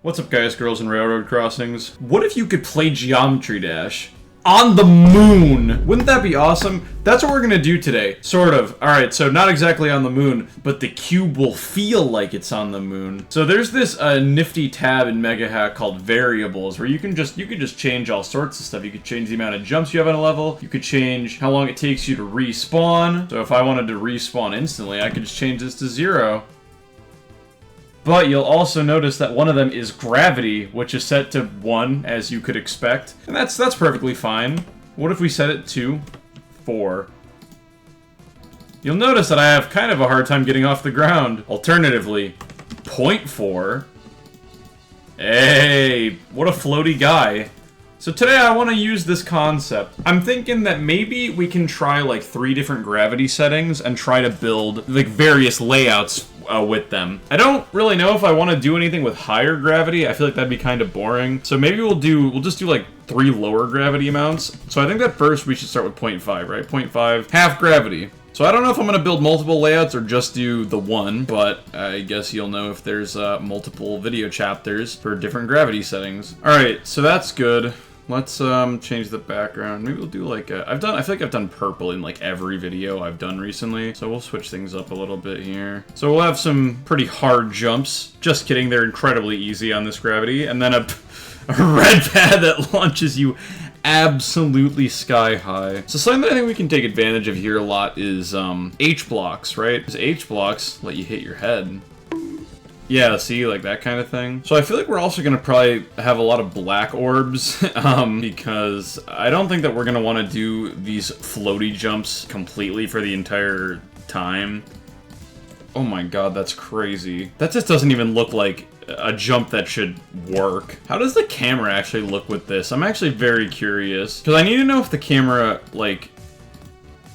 What's up, guys, girls, and railroad crossings? What if you could play Geometry Dash on the moon? Wouldn't that be awesome? That's what we're gonna do today. Sort of. Alright, so not exactly on the moon, but the cube will feel like it's on the moon. So there's this nifty tab in Mega Hack called Variables, where you could just change all sorts of stuff. You could change the amount of jumps you have on a level. You could change how long it takes you to respawn. So if I wanted to respawn instantly, I could just change this to 0. But you'll also notice that one of them is gravity, which is set to 1, as you could expect. And that's perfectly fine. What if we set it to 4? You'll notice that I have kind of a hard time getting off the ground. Alternatively, 0.4. Hey, what a floaty guy. So today I want to use this concept. I'm thinking that maybe we can try like 3 different gravity settings and try to build like various layouts with them. I don't really know if I want to do anything with higher gravity. I feel like that'd be kind of boring. So maybe we'll just do like 3 lower gravity amounts. So I think that first we should start with 0.5, right? 0.5, half gravity. So I don't know if I'm going to build multiple layouts or just do the one, but I guess you'll know if there's multiple video chapters for different gravity settings. Alright, so that's good. Let's change the background. Maybe we'll do like I feel like I've done purple in like every video I've done recently. So we'll switch things up a little bit here. So we'll have some pretty hard jumps. Just kidding, they're incredibly easy on this gravity. And then a red pad that launches you absolutely sky high. So something that I think we can take advantage of here a lot is H blocks, right? Because H blocks let you hit your head. Yeah, see, like that kind of thing. So I feel like we're also going to probably have a lot of black orbs, because I don't think that we're going to want to do these floaty jumps completely for the entire time. Oh my god, that's crazy. That just doesn't even look like a jump that should work. How does the camera actually look with this? I'm actually very curious, because I need to know if the camera, like...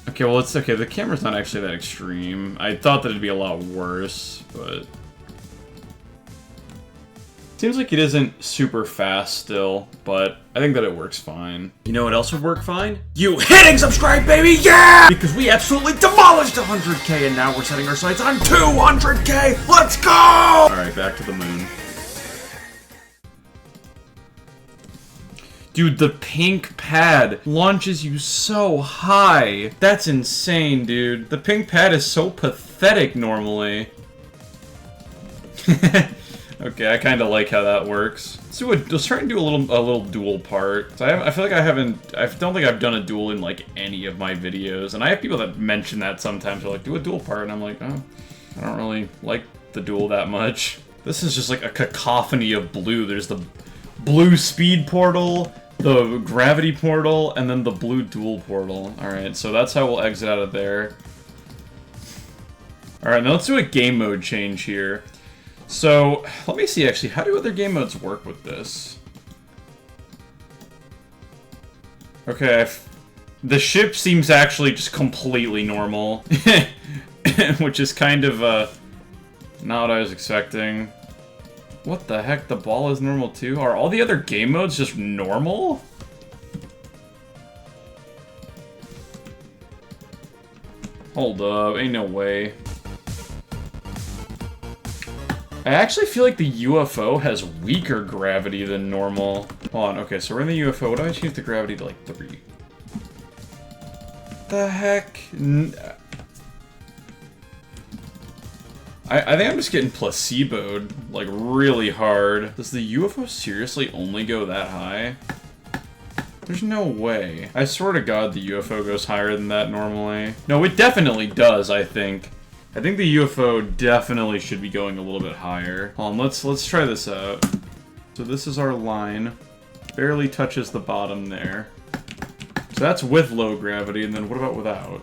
Okay, well, the camera's not actually that extreme. I thought that it'd be a lot worse, but... Seems like it isn't super fast still, but I think that it works fine. You know what else would work fine? You hitting subscribe, baby, yeah! Because we absolutely demolished 100K and now we're setting our sights on 200K! Let's go! Alright, back to the moon. Dude, the pink pad launches you so high. That's insane, dude. The pink pad is so pathetic normally. Okay, I kind of like how that works. Let's try and do a little duel part. So I feel like I don't think I've done a duel in like any of my videos, and I have people that mention that sometimes. They're like, do a duel part, and I'm like, oh, I don't really like the duel that much. This is just like a cacophony of blue. There's the blue speed portal, the gravity portal, and then the blue duel portal. All right, so that's how we'll exit out of there. All right, now let's do a game mode change here. So, let me see actually, how do other game modes work with this? Okay, the ship seems actually just completely normal. Which is kind of, not what I was expecting. What the heck, the ball is normal too? Are all the other game modes just normal? Hold up, ain't no way. I actually feel like the UFO has weaker gravity than normal. Hold on, okay, so we're in the UFO. What do I change the gravity to, like, 3? The heck? I think I'm just getting placeboed, like, really hard. Does the UFO seriously only go that high? There's no way. I swear to God the UFO goes higher than that normally. No, it definitely does, I think. I think the UFO definitely should be going a little bit higher. Hold on, let's try this out. So this is our line. Barely touches the bottom there. So that's with low gravity, and then what about without?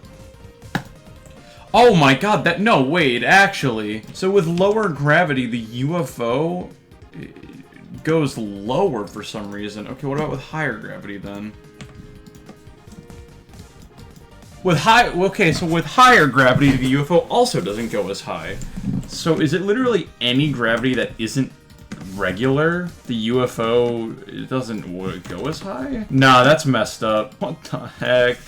Oh my god, no, wait, actually. So with lower gravity, the UFO goes lower for some reason. Okay, what about with higher gravity then? So with higher gravity, the UFO also doesn't go as high. So is it literally any gravity that isn't regular? The UFO doesn't go as high? Nah, that's messed up. What the heck?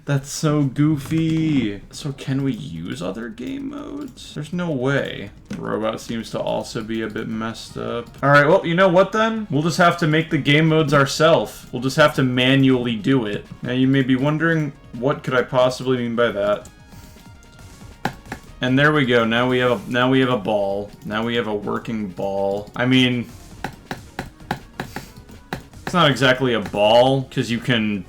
That's so goofy. So can we use other game modes? There's no way. The robot seems to also be a bit messed up. All right, well, you know what then? We'll just have to make the game modes ourselves. We'll just have to manually do it. Now you may be wondering, what could I possibly mean by that? And there we go. Now we have a ball. Now we have a working ball. I mean, it's not exactly a ball because you can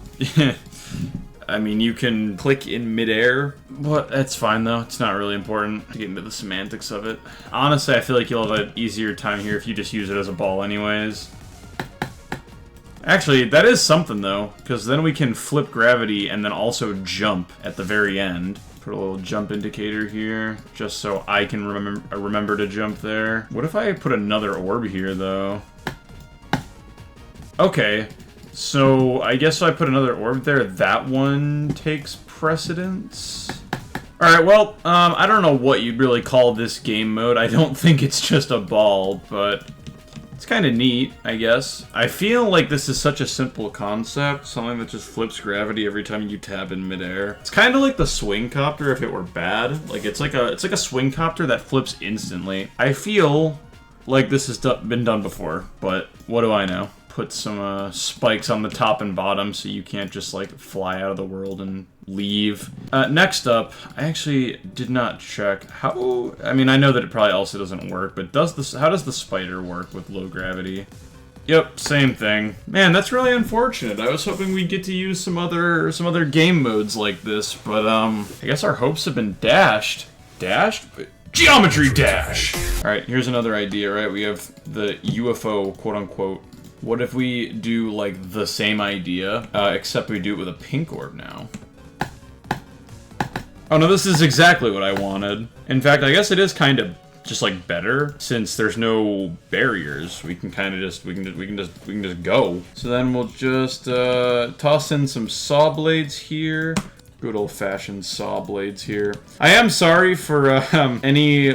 I mean, you can click in midair, but that's fine though. It's not really important to get into the semantics of it. Honestly, I feel like you'll have an easier time here if you just use it as a ball anyways. Actually, that is something though, because then we can flip gravity and then also jump at the very end. Put a little jump indicator here, just so I can remember to jump there. What if I put another orb here, though? Okay, so I guess if I put another orb there, that one takes precedence. Alright, well, I don't know what you'd really call this game mode. I don't think it's just a ball, but it's kind of neat, I guess. I feel like this is such a simple concept, something that just flips gravity every time you tap in midair. It's kind of like the swing copter if it were bad. Like it's like a swing copter that flips instantly. I feel like this has been done before, but what do I know? Put some spikes on the top and bottom so you can't just like fly out of the world and leave. Next up, I actually did not check how. I mean, I know that it probably also doesn't work, but how does the spider work with low gravity? Yep, same thing. Man, that's really unfortunate. I was hoping we'd get to use some other game modes like this, but I guess our hopes have been dashed. Dashed? Geometry dash! Alright, here's another idea, right? We have the UFO, quote-unquote. What if we do, like, the same idea, except we do it with a pink orb now? Oh no, this is exactly what I wanted. In fact, I guess it is kind of just, like, better, since there's no barriers. We can kind of just, we can just go. So then we'll just, toss in some saw blades here. Good old-fashioned saw blades here. I am sorry for any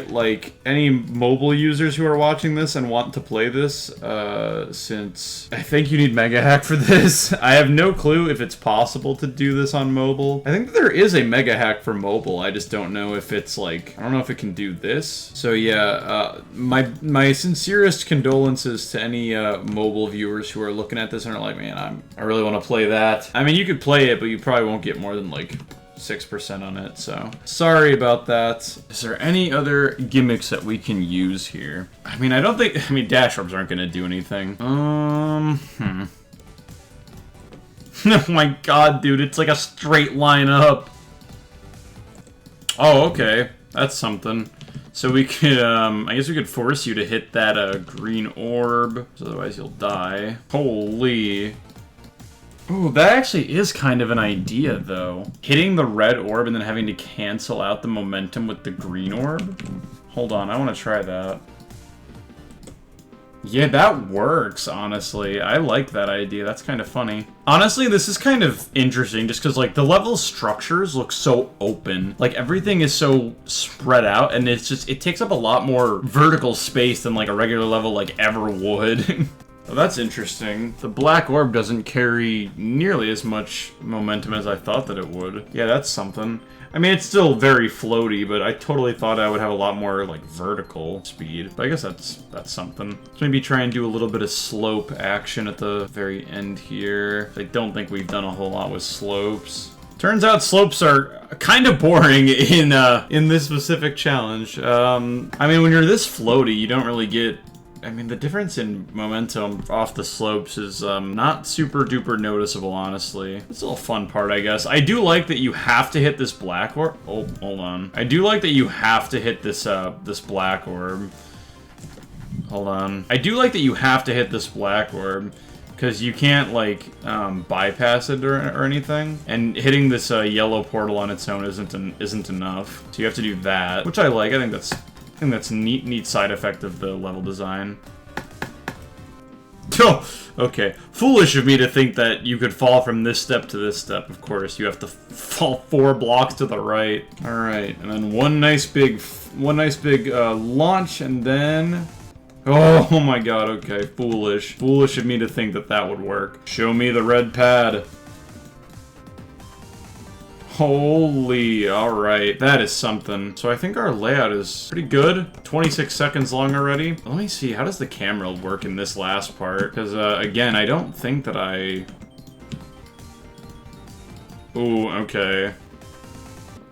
mobile users who are watching this and want to play this, since I think you need Mega Hack for this. I have no clue if it's possible to do this on mobile. I think that there is a Mega Hack for mobile. I just don't know if it's like, I don't know if it can do this. So yeah, my sincerest condolences to any mobile viewers who are looking at this and are like, man, I really want to play that. I mean, you could play it, but you probably won't get more than like 6% on it, so sorry about that. Is there any other gimmicks that we can use here? I mean, dash orbs aren't gonna do anything. Oh my god, dude, it's like a straight line up. Oh, okay, that's something. So we could, I guess we could force you to hit that green orb, otherwise you'll die. Holy. Ooh, that actually is kind of an idea, though. Hitting the red orb and then having to cancel out the momentum with the green orb? Hold on, I want to try that. Yeah, that works, honestly. I like that idea. That's kind of funny. Honestly, this is kind of interesting just because, like, the level structures look so open. Like, everything is so spread out, and it's just, it takes up a lot more vertical space than, like, a regular level, like, ever would. Oh, that's interesting. The black orb doesn't carry nearly as much momentum as I thought that it would. Yeah, that's something. I mean, it's still very floaty, but I totally thought I would have a lot more, like, vertical speed. But I guess that's something. Let's maybe try and do a little bit of slope action at the very end here. I don't think we've done a whole lot with slopes. Turns out slopes are kind of boring in this specific challenge. I mean, when you're this floaty, you don't really get... I mean, the difference in momentum off the slopes is not super duper noticeable, honestly. It's a little fun part, I guess. I do like that you have to hit this black orb. Oh, hold on. I do like that you have to hit this this black orb. Hold on. I do like that you have to hit this black orb because you can't like bypass it or anything. And hitting this yellow portal on its own isn't enough. So you have to do that, which I like. I think that's a neat side effect of the level design. Oh, okay. Foolish of me to think that you could fall from this step to this step. Of course, you have to fall 4 blocks to the right. All right, and then one nice big launch, and then. Oh my god. Okay, foolish. Foolish of me to think that that would work. Show me the red pad. Holy, alright. That is something. So I think our layout is pretty good. 26 seconds long already. Let me see, how does the camera work in this last part? Because, again, I don't think that I... Ooh, okay.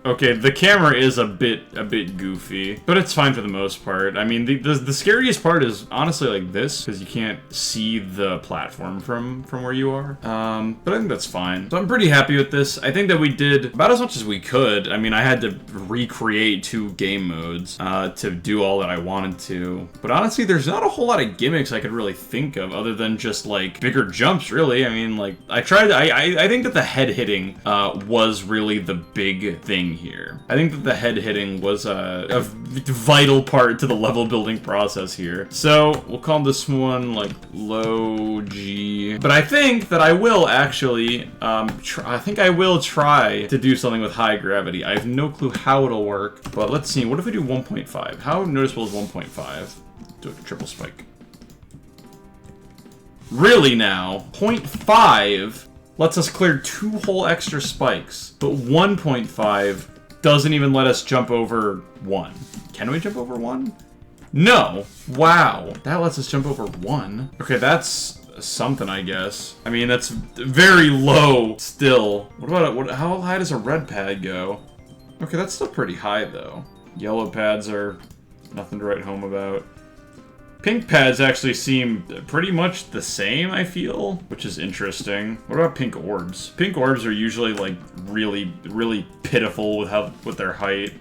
Okay, the camera is a bit goofy, but it's fine for the most part. I mean, the scariest part is honestly like this, because you can't see the platform from where you are. But I think that's fine. So I'm pretty happy with this. I think that we did about as much as we could. I mean, I had to recreate 2 game modes to do all that I wanted to. But honestly, there's not a whole lot of gimmicks I could really think of other than just like bigger jumps, really. I mean, like I think that the head hitting was really the big thing here. I think that the head hitting was a vital part to the level building process here. So we'll call this one like low G. But I think that I will actually, I think I will try to do something with high gravity. I have no clue how it'll work, but let's see. What if we do 1.5? How noticeable is 1.5? Do a triple spike. Really now? 0.5 lets us clear 2 whole extra spikes, but 1.5 doesn't even let us jump over 1. Can we jump over 1? No. Wow. That lets us jump over 1. Okay, that's something, I guess. I mean, that's very low still. What about how high does a red pad go? Okay, that's still pretty high, though. Yellow pads are nothing to write home about. Pink pads actually seem pretty much the same, I feel, which is interesting. What about pink orbs? Pink orbs are usually like really pitiful with their height.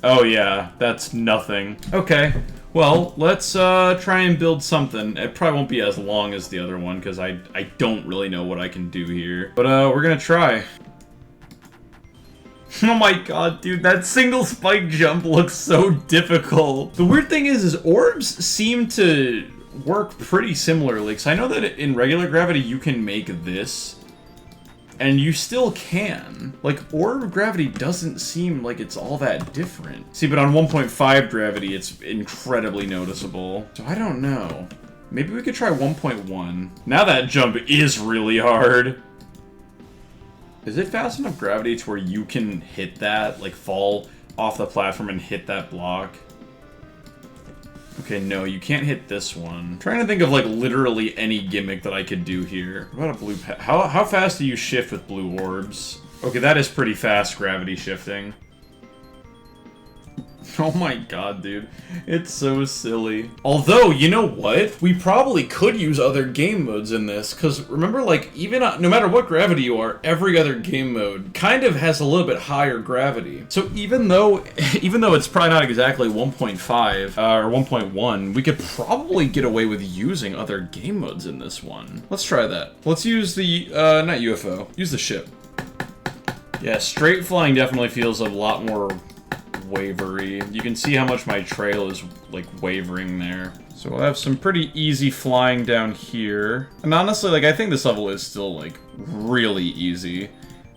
Oh yeah, that's nothing. Okay, well, let's try and build something. It probably won't be as long as the other one because I don't really know what I can do here. But we're gonna try. Oh my god, dude, that single spike jump looks so difficult. The weird thing is orbs seem to work pretty similarly, because I know that in regular gravity you can make this, and you still can. Like, orb gravity doesn't seem like it's all that different. See, but on 1.5 gravity, it's incredibly noticeable. So I don't know. Maybe we could try 1.1. Now that jump is really hard. Is it fast enough gravity to where you can hit that, like fall off the platform and hit that block? Okay, no, you can't hit this one. I'm trying to think of like literally any gimmick that I could do here. What about a blue pad? How fast do you shift with blue orbs? Okay, that is pretty fast gravity shifting. Oh my god, dude. It's so silly. Although, you know what? We probably could use other game modes in this, because remember, like, even no matter what gravity you are, every other game mode kind of has a little bit higher gravity. So even though it's probably not exactly 1.5 or 1.1, we could probably get away with using other game modes in this one. Let's try that. Let's use the, not UFO, use the ship. Yeah, straight flying definitely feels a lot more wavery. You can see how much my trail is like wavering there. So we'll have some pretty easy flying down here. And honestly, like, I think this level is still like really easy.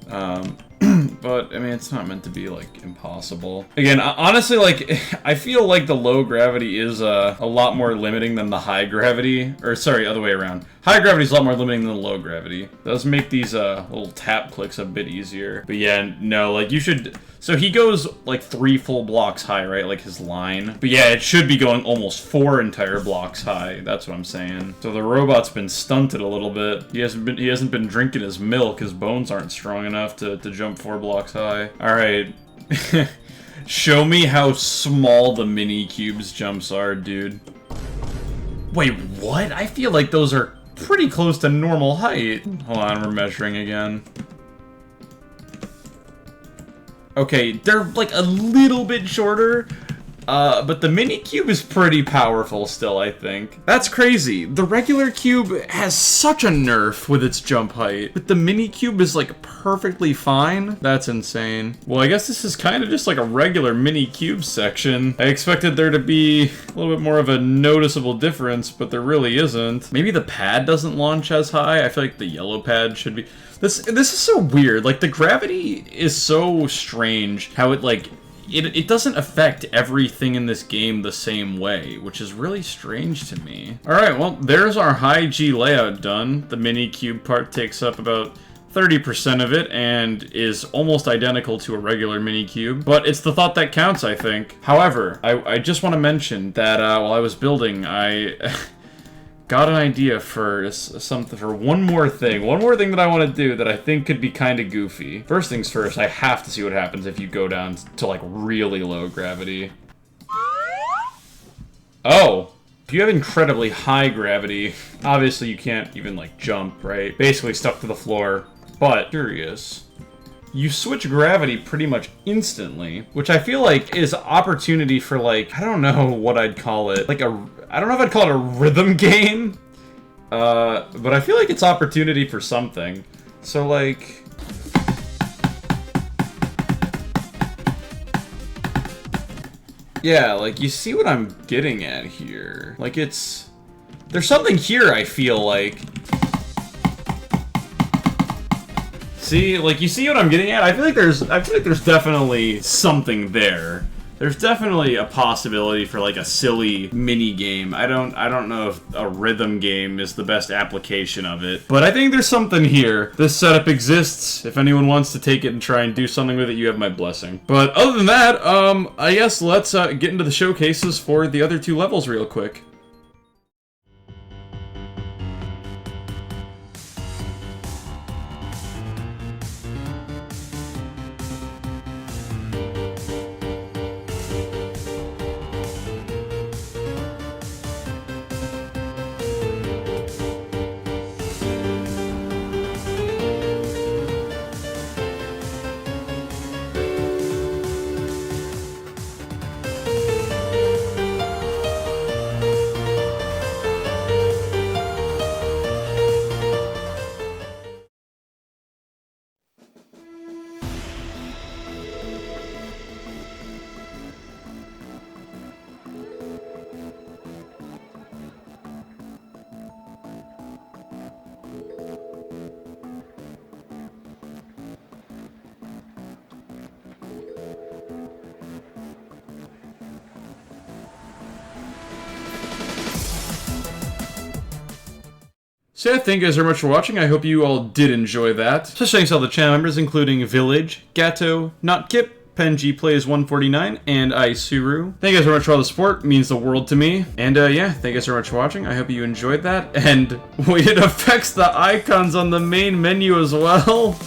But I mean, it's not meant to be like impossible. Again, honestly, like, I feel like the low gravity is a lot more limiting than the high gravity, or sorry, other way around. High gravity is a lot more limiting than the low gravity. It does make these little tap clicks a bit easier. But yeah, no, like you should. So he goes like 3 full blocks high, right? Like his line. But yeah, it should be going almost 4 entire blocks high. That's what I'm saying. So the robot's been stunted a little bit. He hasn't been drinking his milk. His bones aren't strong enough to jump 4 blocks high. All right. Show me how small the mini cubes jumps are, dude. Wait, what? I feel like those are pretty close to normal height. Hold on, we're measuring again. Okay, they're like a little bit shorter, but the mini cube is pretty powerful still, I think. That's crazy. The regular cube has such a nerf with its jump height, but the mini cube is like perfectly fine. That's insane. Well, I guess this is kind of just like a regular mini cube section. I expected there to be a little bit more of a noticeable difference, but there really isn't. Maybe the pad doesn't launch as high. I feel like the yellow pad should be. This is so weird. Like, the gravity is so strange how it, like, it doesn't affect everything in this game the same way, which is really strange to me. Alright, well, there's our high G layout done. The mini cube part takes up about 30% of it and is almost identical to a regular mini cube, but it's the thought that counts, I think. However, I just want to mention that while I was building, I got an idea for one more thing that I want to do that I think could be kind of goofy. First things first, I have to see what happens if you go down to like really low gravity. Oh. If you have incredibly high gravity, obviously you can't even, like, jump, right? Basically stuck to the floor. But, curious. You switch gravity pretty much instantly, which I feel like is opportunity for, like, I don't know what I'd call it. Like I don't know if I'd call it a rhythm game. But I feel like it's opportunity for something. So, like... Yeah, like, you see what I'm getting at here. Like, there's something here, I feel like. See, like, you see what I'm getting at? I feel like there's definitely something there. There's definitely a possibility for, like, a silly mini game. I don't know if a rhythm game is the best application of it, but I think there's something here. This setup exists. If anyone wants to take it and try and do something with it, you have my blessing. But other than that, I guess let's get into the showcases for the other two levels real quick. So yeah, thank you guys very much for watching. I hope you all did enjoy that. Special thanks to all the channel members, including Village, Gato, Not Kip, Penji Plays 149, and Isuru. Thank you guys very much for all the support. It means the world to me. And yeah, thank you guys very much for watching. I hope you enjoyed that. And wait, it affects the icons on the main menu as well.